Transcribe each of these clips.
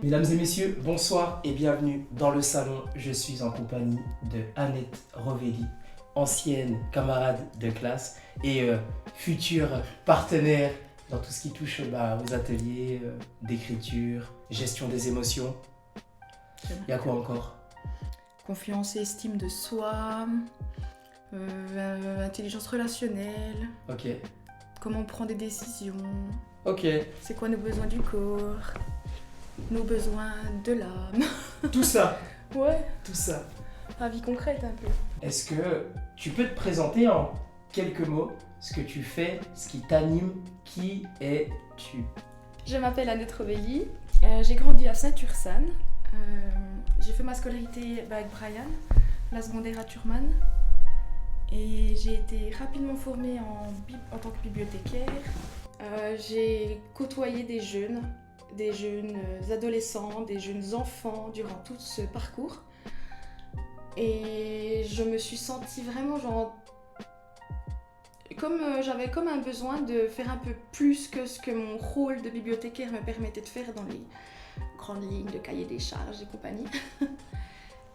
Mesdames et messieurs, bonsoir et bienvenue dans le salon. Je suis en compagnie de Annette Rovelli, ancienne camarade de classe et future partenaire dans tout ce qui touche aux ateliers d'écriture, gestion des émotions. Il y a quoi encore? Confiance et estime de soi, intelligence relationnelle, Ok. comment on prend des décisions, Ok. c'est quoi nos besoins du corps, nos besoins de l'âme. Tout ça. Ouais, Tout ça. la vie concrète un peu. Est-ce que tu peux te présenter en quelques mots ce que tu fais, ce qui t'anime, qui es-tu? Je m'appelle Annette Rovelli, j'ai grandi à Saint-Ursanne. J'ai fait ma scolarité avec Brian, la secondaire à Turman. Et j'ai été rapidement formée en tant que bibliothécaire. J'ai côtoyé des jeunes adolescents, des jeunes enfants durant tout ce parcours. Et je me suis sentie vraiment j'avais comme un besoin de faire un peu plus que ce que mon rôle de bibliothécaire me permettait de faire dans les grandes lignes de cahier des charges et compagnie.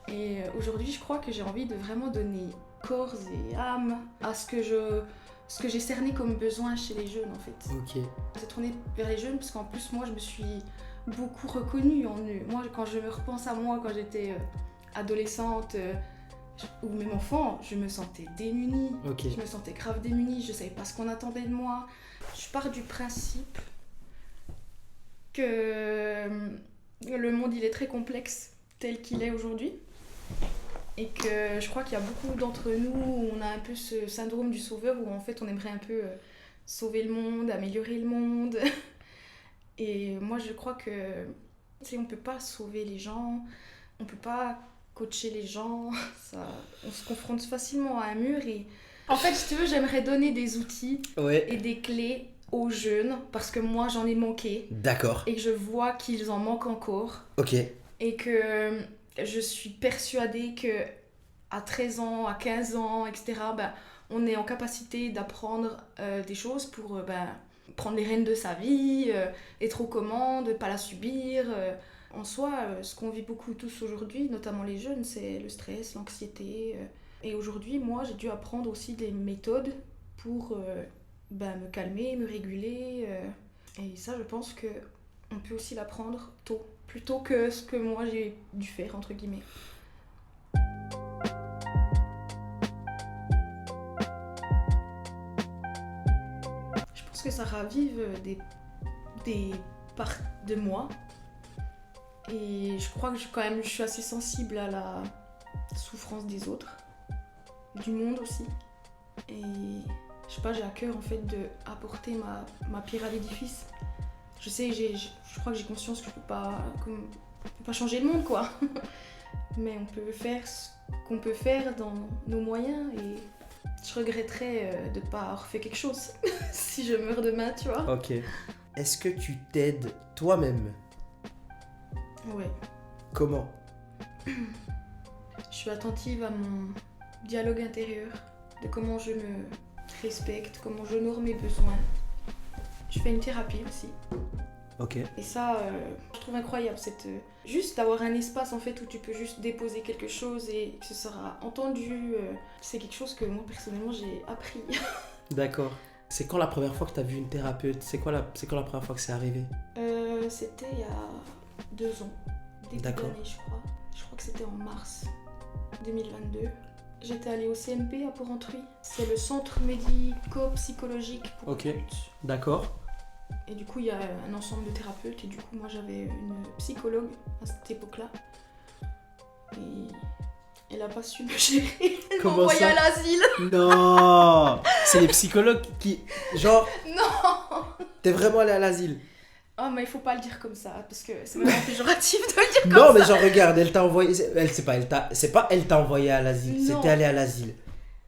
Et aujourd'hui, je crois que j'ai envie de vraiment donner corps et âme à ce que j'ai cerné comme besoin chez les jeunes en fait. Ok. C'est tourné vers les jeunes parce qu'en plus moi je me suis beaucoup reconnue en eux. Moi quand je me repense à moi quand j'étais adolescente ou même enfant, je me sentais démunie. Ok. Je me sentais grave démunie, je savais pas ce qu'on attendait de moi. Je pars du principe que le monde il est très complexe tel qu'il est aujourd'hui. Et que je crois qu'il y a beaucoup d'entre nous où on a un peu ce syndrome du sauveur où en fait on aimerait un peu sauver le monde, améliorer le monde. Et moi je crois que on peut pas sauver les gens, on peut pas coacher les gens, on se confronte facilement à un mur et en fait si tu veux j'aimerais donner des outils et des clés aux jeunes parce que moi j'en ai manqué. D'accord. Et que je vois qu'ils en manquent encore. Ok. Et que je suis persuadée que à 13 ans, à 15 ans, etc., on est en capacité d'apprendre des choses pour prendre les rênes de sa vie, être aux commandes, pas la subir. En soi, ce qu'on vit beaucoup tous aujourd'hui, notamment les jeunes, c'est le stress, l'anxiété. Et aujourd'hui, moi, j'ai dû apprendre aussi des méthodes pour me calmer, me réguler. Et ça, je pense qu'on peut aussi l'apprendre tôt, plutôt que ce que moi j'ai dû faire, entre guillemets. Je pense que ça ravive des parts de moi. Et je crois que je suis assez sensible à la souffrance des autres, du monde aussi. Et je sais pas, j'ai à cœur en fait d'apporter ma pierre à l'édifice. Je sais, je crois que j'ai conscience que je peux pas changer le monde quoi. Mais on peut faire ce qu'on peut faire dans nos moyens et je regretterais de pas avoir fait quelque chose si je meurs demain, tu vois. Ok. Est-ce que tu t'aides toi-même? Ouais. Comment? Je suis attentive à mon dialogue intérieur, de comment je me respecte, comment j'honore mes besoins. Je fais une thérapie aussi. Ok. Et ça, je trouve incroyable, juste d'avoir un espace en fait où tu peux juste déposer quelque chose et que ce sera entendu. C'est quelque chose que moi personnellement j'ai appris. D'accord. C'est quand la première fois que tu as vu une thérapeute? C'est quand la première fois que c'est arrivé? C'était il y a 2 ans, début d'année je crois. Je crois que c'était en mars 2022. J'étais allée au CMP à Porrentruy. C'est le centre médico-psychologique pour adultes. D'accord. Et du coup, il y a un ensemble de thérapeutes. Et du coup, moi, j'avais une psychologue à cette époque-là. Et elle a pas su me gérer. Elle m'a envoyée à l'asile. Non. C'est les psychologues qui... Genre... Non. T'es vraiment allée à l'asile? Oh, mais il faut pas le dire comme ça. Parce que c'est vraiment péjoratif de le dire comme ça. Non, mais genre, regarde, elle t'a envoyé... elle t'a envoyé à l'asile. Non. C'était allé à l'asile.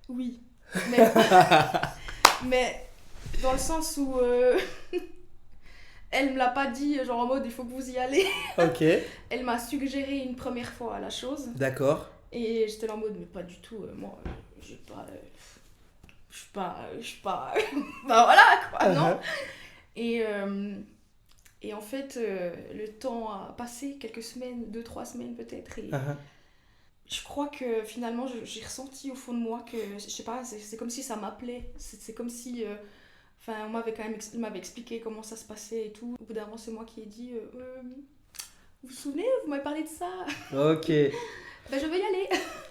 Oui. Mais dans le sens où... Elle me l'a pas dit, genre en mode il faut que vous y allez. Ok. Elle m'a suggéré une première fois la chose. D'accord. Et j'étais là en mode mais pas du tout, moi je suis pas... bah voilà quoi, non. Et Et en fait, le temps a passé, quelques semaines, 2-3 semaines peut-être. Et je crois que finalement, j'ai ressenti au fond de moi que, je sais pas, c'est comme si ça m'appelait. C'est comme si... Enfin, il m'avait expliqué comment ça se passait et tout. Au bout d'un moment, c'est moi qui ai dit vous vous souvenez, vous m'avez parlé de ça. Ok. Ben, je vais y aller.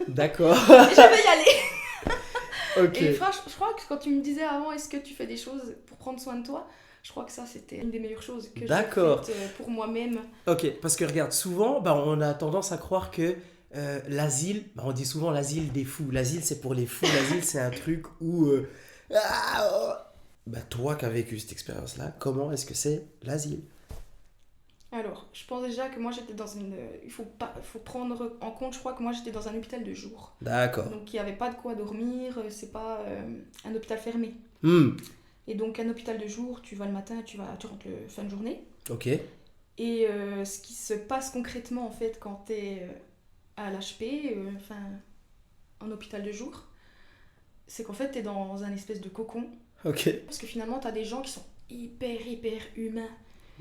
D'accord. Je vais y aller. Ok. Et franchement, je crois que quand tu me disais avant, est-ce que tu fais des choses pour prendre soin de toi, je crois que ça, c'était une des meilleures choses que j'ai faites pour moi-même. Ok, parce que regarde, souvent, on a tendance à croire que l'asile, on dit souvent l'asile des fous. L'asile, c'est pour les fous. L'asile, c'est un truc où... toi qui as vécu cette expérience-là, comment est-ce que c'est l'asile? Alors, je pense déjà que moi j'étais dans une... Il faut prendre en compte, je crois que moi j'étais dans un hôpital de jour. D'accord. Donc il n'y avait pas de quoi dormir, c'est pas un hôpital fermé. Et donc un hôpital de jour, tu vas le matin, tu rentres le fin de journée. Ok. Et ce qui se passe concrètement en fait quand tu es à l'HP, en hôpital de jour, c'est qu'en fait tu es dans un espèce de cocon. Ok. Parce que finalement tu as des gens qui sont hyper humains.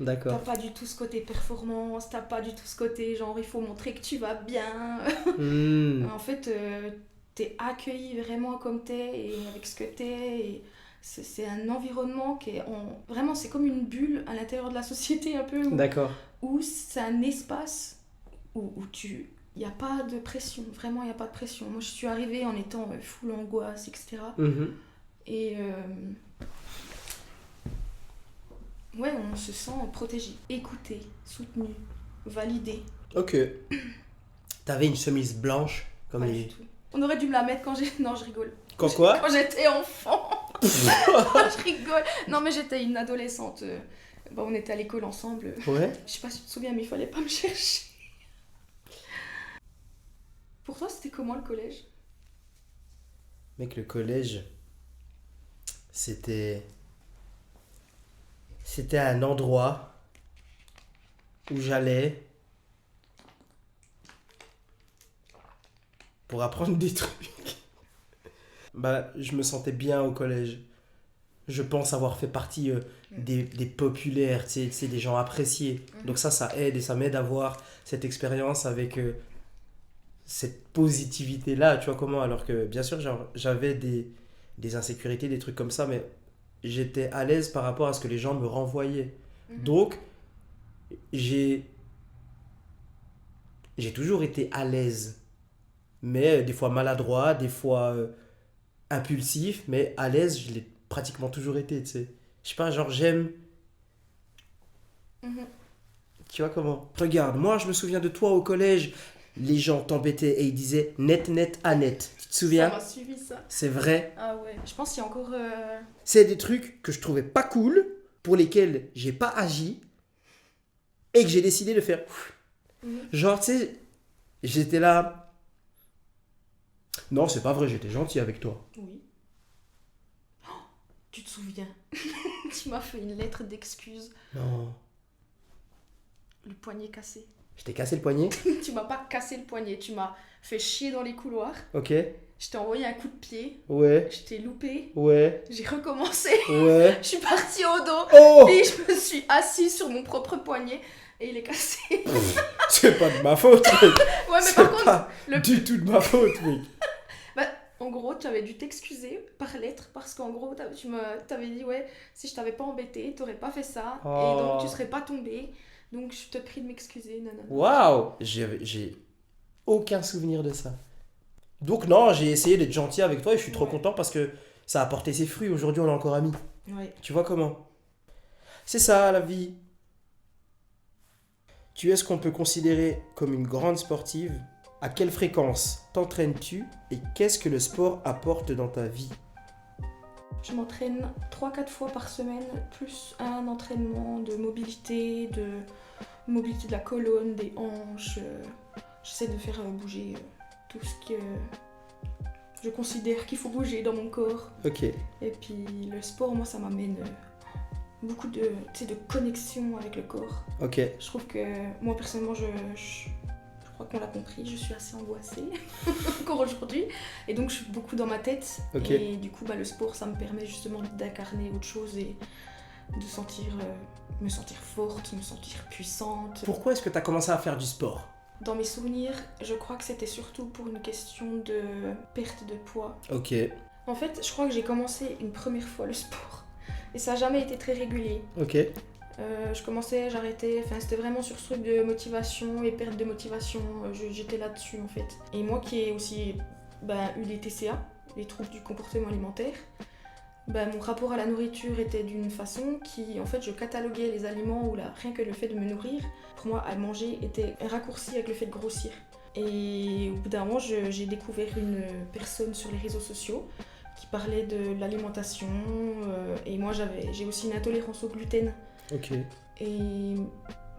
D'accord. T'as pas du tout ce côté performance, t'as pas du tout ce côté genre il faut montrer que tu vas bien. En fait, t'es accueilli vraiment comme t'es et avec ce que t'es. Et c'est un environnement qui est vraiment, c'est comme une bulle à l'intérieur de la société un peu. D'accord. Où c'est un espace où il n'y a pas de pression, vraiment il n'y a pas de pression. Moi je suis arrivée en étant full angoisse, etc. Et ouais, on se sent protégé, écouté, soutenu, validé. Ok. T'avais une chemise blanche comme Pas du tout. On aurait dû me la mettre quand j'ai... Non, je rigole. Quand quoi? Quand j'étais enfant. Je rigole. Non, mais j'étais une adolescente. On était à l'école ensemble. Ouais. Je sais pas si tu te souviens, mais il fallait pas me chercher. Pour toi, c'était comment le collège? Mec, le collège, c'était un endroit où j'allais pour apprendre des trucs. Je me sentais bien au collège. Je pense avoir fait partie des populaires, tu sais, des gens appréciés. Donc ça aide et ça m'aide à voir cette expérience avec cette positivité-là, tu vois comment? Alors que bien sûr, j'avais des insécurités, des trucs comme ça, mais j'étais à l'aise par rapport à ce que les gens me renvoyaient. Donc, j'ai toujours été à l'aise. Mais des fois maladroit, des fois impulsif, mais à l'aise, je l'ai pratiquement toujours été, tu sais. Je sais pas, genre j'aime... Tu vois comment? Regarde, moi je me souviens de toi au collège, les gens t'embêtaient et ils disaient net, Annette. Tu te souviens? Ça m'a suivi ça. C'est vrai. Ah ouais, je pense qu'il y a encore... C'est des trucs que je trouvais pas cool, pour lesquels j'ai pas agi, et que j'ai décidé de faire... Genre, tu sais, j'étais là... Non, c'est pas vrai, j'étais gentil avec toi. Oui. Oh, tu te souviens? Tu m'as fait une lettre d'excuse. Non. Le poignet cassé. Je t'ai cassé le poignet? Tu m'as pas cassé le poignet, tu m'as fait chier dans les couloirs. Ok. Je t'ai envoyé un coup de pied. Ouais. Je t'ai loupé. Ouais. J'ai recommencé. Ouais. Je suis partie au dos. Oh! Puis je me suis assise sur mon propre poignet et il est cassé. C'est pas de ma faute, mec. Ouais, mais C'est par contre, pas du tout de ma faute, mec. En gros, tu avais dû t'excuser par lettre parce qu'en gros, tu t'avais dit, ouais, si je t'avais pas embêté, t'aurais pas fait ça et donc tu serais pas tombé. Donc je te prie de m'excuser. Non. Waouh! J'ai aucun souvenir de ça. Donc non, j'ai essayé d'être gentil avec toi et je suis trop content parce que ça a porté ses fruits. Aujourd'hui, on est encore amis. Ouais. Tu vois comment? C'est ça, la vie. Tu es ce qu'on peut considérer comme une grande sportive. À quelle fréquence t'entraînes-tu et qu'est-ce que le sport apporte dans ta vie? Je m'entraîne 3-4 fois par semaine, plus un entraînement de mobilité de la colonne, des hanches. J'essaie de faire bouger tout ce que je considère qu'il faut bouger dans mon corps. Ok. Et puis le sport, moi, ça m'amène beaucoup de connexion avec le corps. Ok. Je trouve que moi, personnellement, je crois qu'on l'a compris, je suis assez angoissée encore aujourd'hui. Et donc, je suis beaucoup dans ma tête. Ok. Et du coup, le sport, ça me permet justement d'incarner autre chose et de me sentir forte, me sentir puissante. Pourquoi est-ce que tu as commencé à faire du sport ? Dans mes souvenirs, je crois que c'était surtout pour une question de perte de poids. Ok. En fait, je crois que j'ai commencé une première fois le sport. Et ça n'a jamais été très régulier. Ok. Je commençais, j'arrêtais, enfin c'était vraiment sur ce truc de motivation et perte de motivation, j'étais là-dessus en fait. Et moi qui ai aussi eu des TCA, les troubles du comportement alimentaire, mon rapport à la nourriture était d'une façon qui, en fait, je cataloguais les aliments où rien que le fait de me nourrir, pour moi, à manger était un raccourci avec le fait de grossir. Et au bout d'un moment, j'ai découvert une personne sur les réseaux sociaux qui parlait de l'alimentation, et moi j'ai aussi une intolérance au gluten. Ok. Et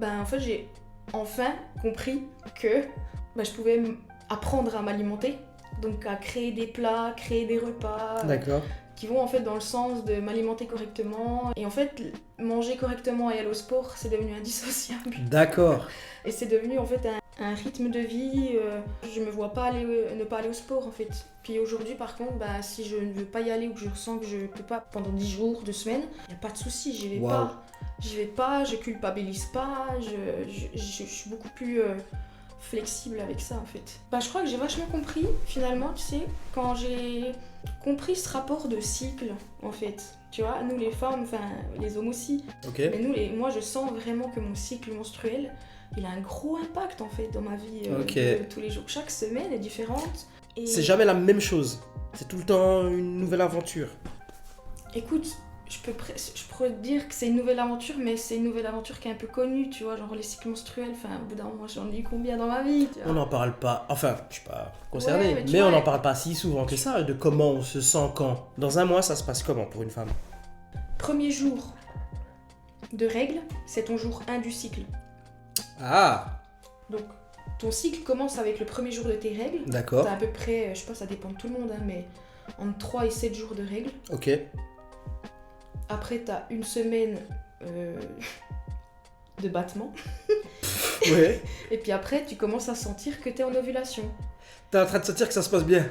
en fait, j'ai enfin compris que je pouvais apprendre à m'alimenter, donc à créer des plats, créer des repas. D'accord. Qui vont en fait dans le sens de m'alimenter correctement. Et en fait, manger correctement et aller au sport, c'est devenu indissociable. D'accord. Et c'est devenu en fait un rythme de vie. Je me vois pas ne pas aller au sport en fait. Puis aujourd'hui par contre, si je ne veux pas y aller ou que je ressens que je peux pas pendant 10 jours, 2 semaines, il n'y a pas de souci, j'y vais pas. J'y vais pas, je culpabilise pas, je suis beaucoup plus flexible avec ça en fait. Je crois que j'ai vachement compris finalement, tu sais, quand j'ai compris ce rapport de cycle en fait. Tu vois, nous les femmes, enfin les hommes aussi, okay. Mais moi je sens vraiment que mon cycle menstruel, il a un gros impact en fait dans ma vie de tous les jours. Chaque semaine est différente. Et... C'est jamais la même chose, c'est tout le temps une nouvelle aventure. Écoute, je pourrais te dire que c'est une nouvelle aventure, mais c'est une nouvelle aventure qui est un peu connue, tu vois, genre les cycles menstruels, enfin au bout d'un moment j'en ai eu combien dans ma vie, tu vois. On n'en parle pas, enfin je suis pas concerné, mais on n'en parle pas si souvent que ça, de comment on se sent quand. Dans un mois ça se passe comment pour une femme ? Premier jour de règles, c'est ton jour 1 du cycle. Ah. Donc ton cycle commence avec le premier jour de tes règles. D'accord. T'as à peu près, je sais pas, ça dépend de tout le monde, mais entre 3 et 7 jours de règles. Ok. Après, t'as une semaine de battement. Ouais. Et puis après, tu commences à sentir que t'es en ovulation. T'es en train de sentir que ça se passe bien ?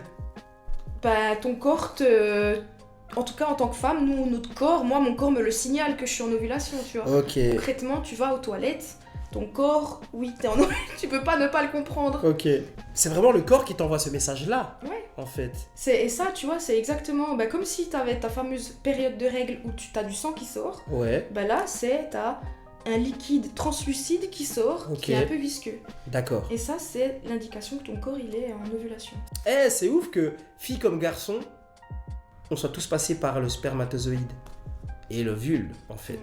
Ton corps en tout cas, en tant que femme, notre corps, mon corps me le signale que je suis en ovulation, tu vois. Ok. Concrètement, tu vas aux toilettes, ton corps, oui, t'es en ovulation, tu peux pas ne pas le comprendre. Ok. C'est vraiment le corps qui t'envoie ce message-là. Ouais. En fait. Et ça, tu vois, c'est exactement comme si t'avais ta fameuse période de règles où tu as du sang qui sort. Ouais. Là, t'as un liquide translucide qui sort, qui est un peu visqueux. D'accord. Et ça, c'est l'indication que ton corps, il est en ovulation. C'est ouf que, filles comme garçons, on soit tous passés par le spermatozoïde et l'ovule, en fait.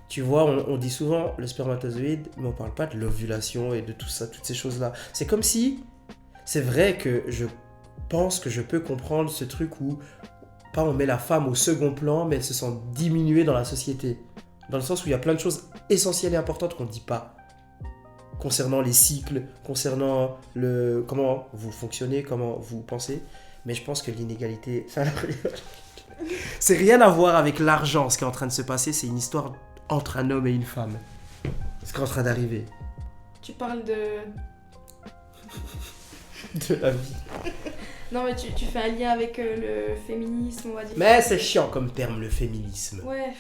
Tu vois, on dit souvent le spermatozoïde, mais on parle pas de l'ovulation et de tout ça, toutes ces choses-là. C'est comme si... C'est vrai que je pense que je peux comprendre ce truc où, pas on met la femme au second plan, mais elle se sent diminuée dans la société. Dans le sens où il y a plein de choses essentielles et importantes qu'on ne dit pas. Concernant les cycles, concernant comment vous fonctionnez, comment vous pensez. Mais je pense que l'inégalité... c'est rien à voir avec l'argent, ce qui est en train de se passer. C'est une histoire entre un homme et une femme. Ce qui est en train d'arriver. Tu parles de la vie. Non, mais tu fais un lien avec le féminisme, on va dire. Mais c'est chiant comme terme, le féminisme. Ouais.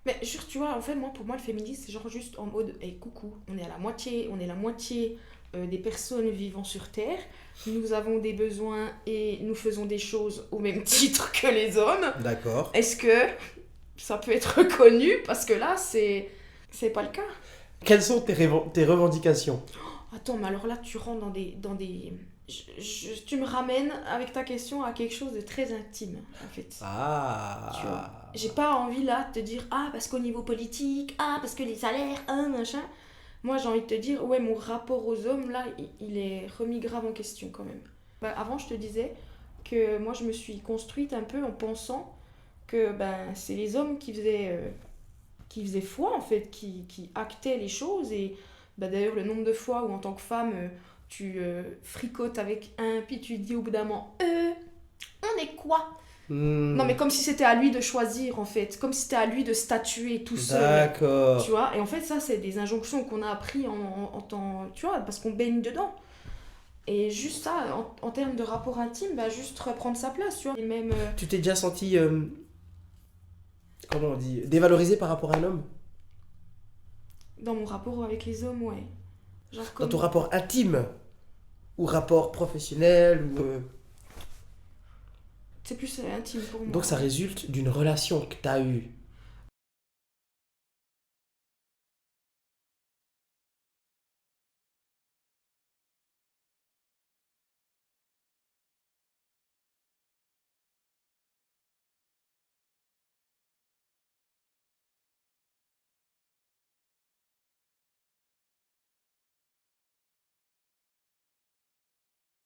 Mais juste, tu vois, en fait, pour moi, le féminisme, c'est genre juste en mode, coucou, on est la moitié des personnes vivant sur Terre. Nous avons des besoins et nous faisons des choses au même titre que les hommes. D'accord. Est-ce que ça peut être reconnu ? Parce que là, c'est pas le cas. Quelles sont tes revendications ? Attends, mais alors là, tu rentres dans des... tu me ramènes avec ta question à quelque chose de très intime, en fait. Ah. Tu vois, j'ai pas envie là de te dire parce qu'au niveau politique, parce que les salaires, machin. Moi, j'ai envie de te dire, ouais, mon rapport aux hommes, là, il est remis grave en question quand même. Avant, je te disais que moi, je me suis construite un peu en pensant que c'est les hommes qui faisaient foi, en fait, qui actaient les choses. Et d'ailleurs, le nombre de fois où, en tant que femme, tu fricotes avec un, puis tu dis au bout d'un moment, on est quoi ? Non, mais comme si c'était à lui de choisir, en fait. Comme si c'était à lui de statuer tout seul. D'accord. Tu vois ? Et en fait, ça, c'est des injonctions qu'on a appris en temps... Tu vois, parce qu'on baigne dedans. Et juste ça, en termes de rapport intime, juste reprendre sa place, tu vois. Et même... Tu t'es déjà senti comment on dit, dévalorisé par rapport à un homme? Dans mon rapport avec les hommes, ouais. Genre Dans comme... ton rapport intime ou rapport professionnel ou C'est plus intime pour moi. Donc ça résulte d'une relation que tu as eue.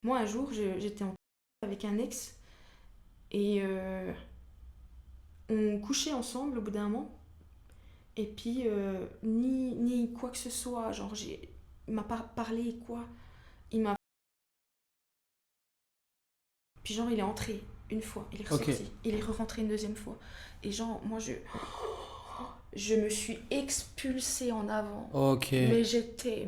Moi, un jour, j'étais en avec un ex et on couchait ensemble au bout d'un moment. Et puis, ni quoi que ce soit, genre, il m'a pas parlé quoi. Il m'a. Puis, genre, il est entré une fois, il est ressorti. Ok. Il est rentré une deuxième fois. Et, genre, moi, je me suis expulsée en avant. Ok. Mais j'étais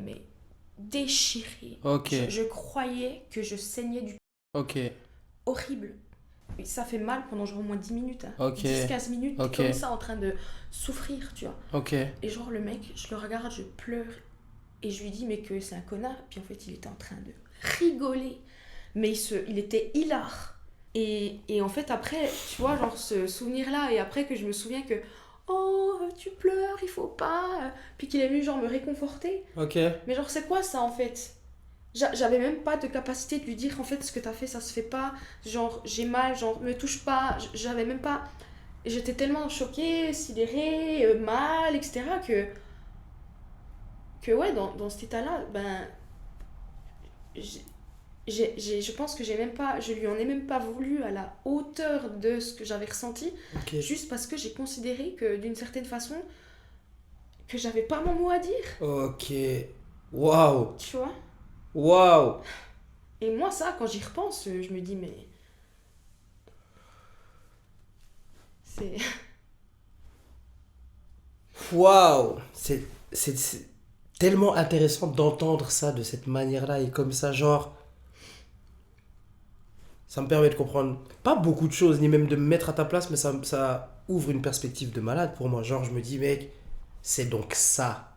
déchirée. Ok. Je croyais que je saignais du Ok. horrible. Et ça fait mal pendant genre au moins 10 minutes. Hein. Ok. 10-15 minutes, Ok. t'es comme ça en train de souffrir, tu vois. Ok. Et genre le mec, je le regarde, je pleure. Et je lui dis mais que c'est un connard. Puis en fait, il était en train de rigoler. Mais il était hilar. Et en fait, après, tu vois, genre ce souvenir-là. Et après que je me souviens que oh, tu pleures, il faut pas. Puis qu'il est venu genre me réconforter. Ok. Mais genre, c'est quoi ça en fait? J'avais même pas de capacité de lui dire en fait ce que t'as fait ça se fait pas, genre j'ai mal, genre me touche pas, j'avais même pas. J'étais tellement choquée, sidérée, mal, etc. que ouais, dans cet état-là, ben. Je pense que j'ai même pas. Je lui en ai même pas voulu à la hauteur de ce que j'avais ressenti, Ok. juste parce que j'ai considéré que d'une certaine façon, que j'avais pas mon mot à dire, Ok. Waouh. tu vois. Waouh. Et moi, ça, quand j'y repense, je me dis, mais. C'est. Waouh. C'est tellement intéressant d'entendre ça de cette manière-là et comme ça, genre. Ça me permet de comprendre pas beaucoup de choses, ni même de me mettre à ta place, mais ça ouvre une perspective de malade pour moi. Genre, je me dis, mec, c'est donc ça.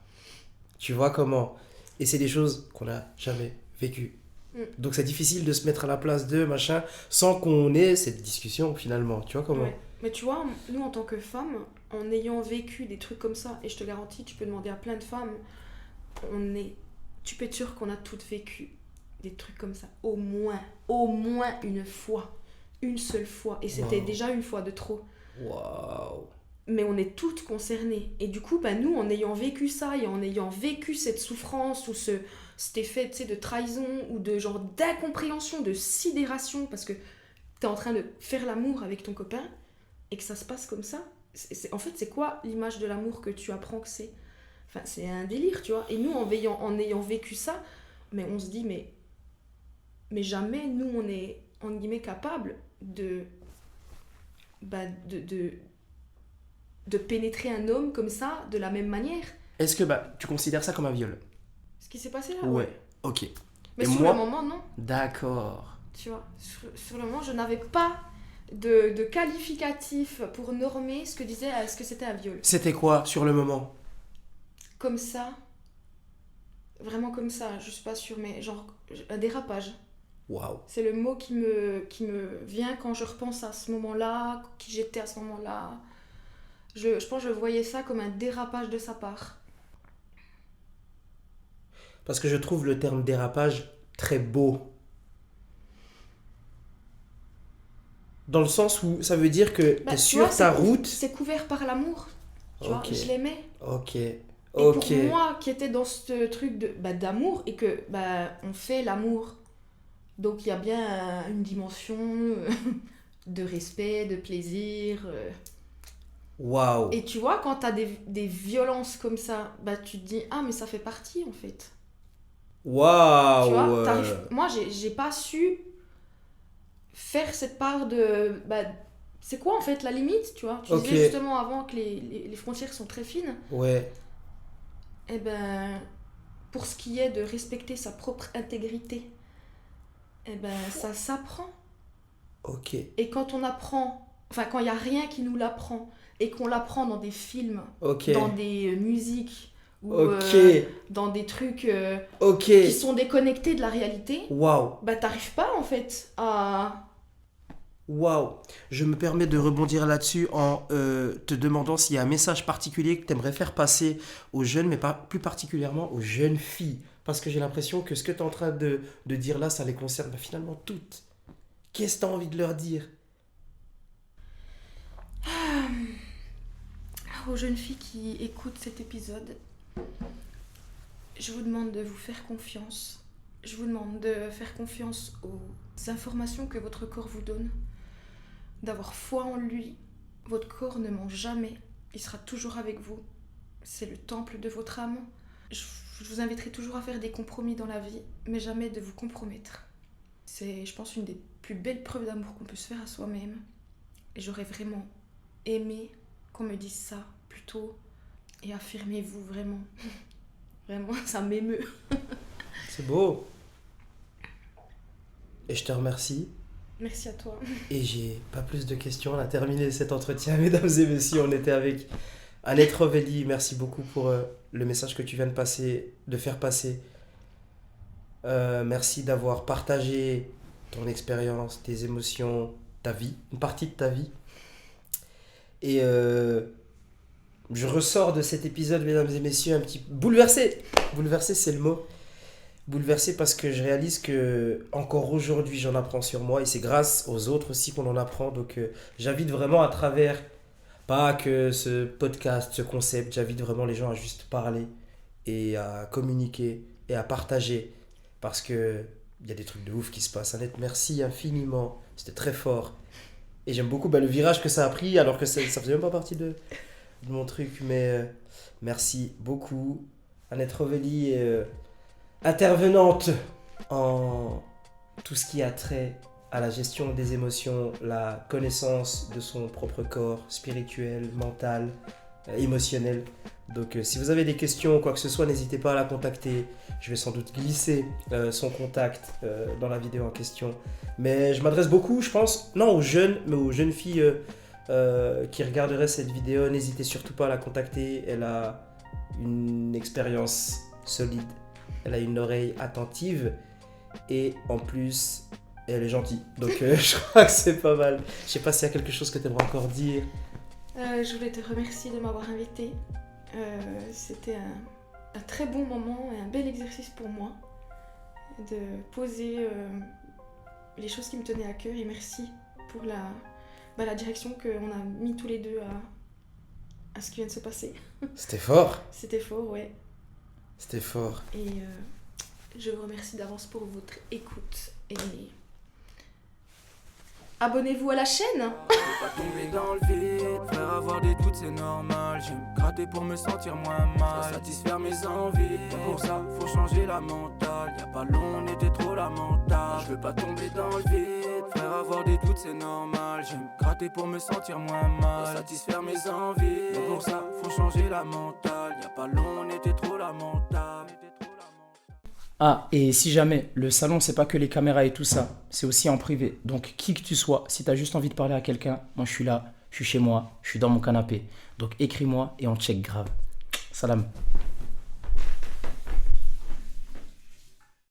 Tu vois comment? Et c'est des choses qu'on n'a jamais vécues. Mm. Donc c'est difficile de se mettre à la place d'eux, machin, sans qu'on ait cette discussion finalement. Tu vois comment? Ouais. Mais tu vois, nous en tant que femmes, en ayant vécu des trucs comme ça, et je te garantis, tu peux demander à plein de femmes, tu peux être sûre qu'on a toutes vécu des trucs comme ça. Au moins une fois. Une seule fois. Et c'était Wow. déjà une fois de trop. Waouh. Mais on est toutes concernées. Et du coup, bah, nous, en ayant vécu ça et en ayant vécu cette souffrance ou cet effet, tu sais, de trahison ou de genre d'incompréhension, de sidération, parce que t'es en train de faire l'amour avec ton copain et que ça se passe comme ça, en fait, c'est quoi l'image de l'amour que tu apprends que c'est? Enfin, c'est un délire, tu vois. Et nous, en ayant vécu ça, mais on se dit, mais jamais nous, on est, entre guillemets, capable bah, de pénétrer un homme comme ça, de la même manière. Est-ce que tu considères ça comme un viol? Ce qui s'est passé là, Ouais. Ok. Mais Et sur moi le moment, non. D'accord. Tu vois, sur le moment, je n'avais pas de qualificatif pour normer ce que c'était un viol. C'était quoi sur le moment? Comme ça, vraiment comme ça, je suis pas sûre, mais genre un dérapage. Waouh. C'est le mot qui me vient quand je repense à ce moment-là, qui j'étais à ce moment-là. Je pense que je voyais ça comme un dérapage de sa part. Parce que je trouve le terme dérapage très beau. Dans le sens où ça veut dire que Bah, t'es tu sur vois, ta route. c'est couvert par l'amour. Tu vois, Ok. je l'aimais. Ok. Et Ok. pour moi, qui était dans ce truc d'amour, et que on fait l'amour, donc il y a bien une dimension de respect, de plaisir. Waouh. Et tu vois, quand t'as des violences comme ça, tu te dis, ah, mais ça fait partie en fait. Tu vois, Waouh. moi, j'ai pas su faire cette part de. C'est quoi en fait la limite, tu vois? Tu Ok. disais justement avant que les frontières sont très fines. Ouais. Eh ben, pour ce qui est de respecter sa propre intégrité, eh ben, ça s'apprend. Ok. Et quand on apprend Enfin, quand il n'y a rien qui nous l'apprend et qu'on l'apprend dans des films, Ok. dans des musiques ou Ok. dans des trucs Ok. qui sont déconnectés de la réalité, Waouh. bah t'arrives pas en fait à... Waouh. Je me permets de rebondir là-dessus en te demandant s'il y a un message particulier que tu aimerais faire passer aux jeunes, mais pas plus particulièrement aux jeunes filles. Parce que j'ai l'impression que ce que tu es en train de dire là, ça les concerne finalement toutes. Qu'est-ce que tu as envie de leur dire? Aux jeunes filles qui écoutent cet épisode, je vous demande de vous faire confiance. Je vous demande de faire confiance aux informations que votre corps vous donne, d'avoir foi en lui. Votre corps ne ment jamais, il sera toujours avec vous. C'est le temple de votre âme. Je vous inviterai toujours à faire des compromis dans la vie, mais jamais de vous compromettre. C'est, je pense, une des plus belles preuves d'amour qu'on peut se faire à soi-même. Et j'aurais vraiment aimé qu'on me dise ça plus tôt. Et affirmez-vous vraiment. Vraiment, ça m'émeut. C'est beau. Et je te remercie. Merci à toi. Et j'ai pas plus de questions. On a terminé cet entretien, mesdames et messieurs. On était avec Annette Rovelli. Merci beaucoup pour le message que tu viens de faire passer. Merci d'avoir partagé ton expérience, tes émotions, ta vie, une partie de ta vie. Et je ressors de cet épisode, mesdames et messieurs, un petit bouleversé. Bouleversé, c'est le mot. Bouleversé parce que je réalise que encore aujourd'hui, j'en apprends sur moi et c'est grâce aux autres aussi qu'on en apprend. Donc, j'invite vraiment à travers, pas que ce podcast, ce concept, j'invite vraiment les gens à juste parler et à communiquer et à partager parce que il y a des trucs de ouf qui se passent. Annette, merci infiniment. C'était très fort. Et j'aime beaucoup le virage que ça a pris alors que ça faisait même pas partie de mon truc. Mais merci beaucoup. Annette Rovelli est intervenante en tout ce qui a trait à la gestion des émotions, la connaissance de son propre corps, spirituel, mental, émotionnel. Donc si vous avez des questions, quoi que ce soit, n'hésitez pas à la contacter. Je vais sans doute glisser son contact dans la vidéo en question. Mais je m'adresse beaucoup, je pense, non aux jeunes, mais aux jeunes filles qui regarderaient cette vidéo. N'hésitez surtout pas à la contacter. Elle a une expérience solide. Elle a une oreille attentive. Et en plus, elle est gentille. Donc je crois que c'est pas mal. Je sais pas s'il y a quelque chose que tu aimerais encore dire. Je voulais te remercier de m'avoir invitée. C'était un très bon moment et un bel exercice pour moi de poser les choses qui me tenaient à cœur. Et merci pour la direction qu'on a mis tous les deux à ce qui vient de se passer. C'était fort. C'était fort, ouais. C'était fort. Et je vous remercie d'avance pour votre écoute. Et abonnez-vous à la chaîne. Je veux pas tomber dans le vide, frère, avoir des doutes c'est normal. J'aime gratter pour me sentir moins mal, satisfaire mes envies. Pour ça, faut changer la mentale. Y'a pas long, on était trop lamentable. Je veux pas tomber dans le vide, frère, avoir des doutes c'est normal. J'aime gratter pour me sentir moins mal, satisfaire mes envies. Pour ça, faut changer la mentale. Y'a pas long, on était trop lamentable. Ah, et si jamais, le salon, c'est pas que les caméras et tout ça, c'est aussi en privé. Donc, qui que tu sois, si t'as juste envie de parler à quelqu'un, moi je suis là, je suis chez moi, je suis dans mon canapé. Donc, écris-moi et on check grave. Salam.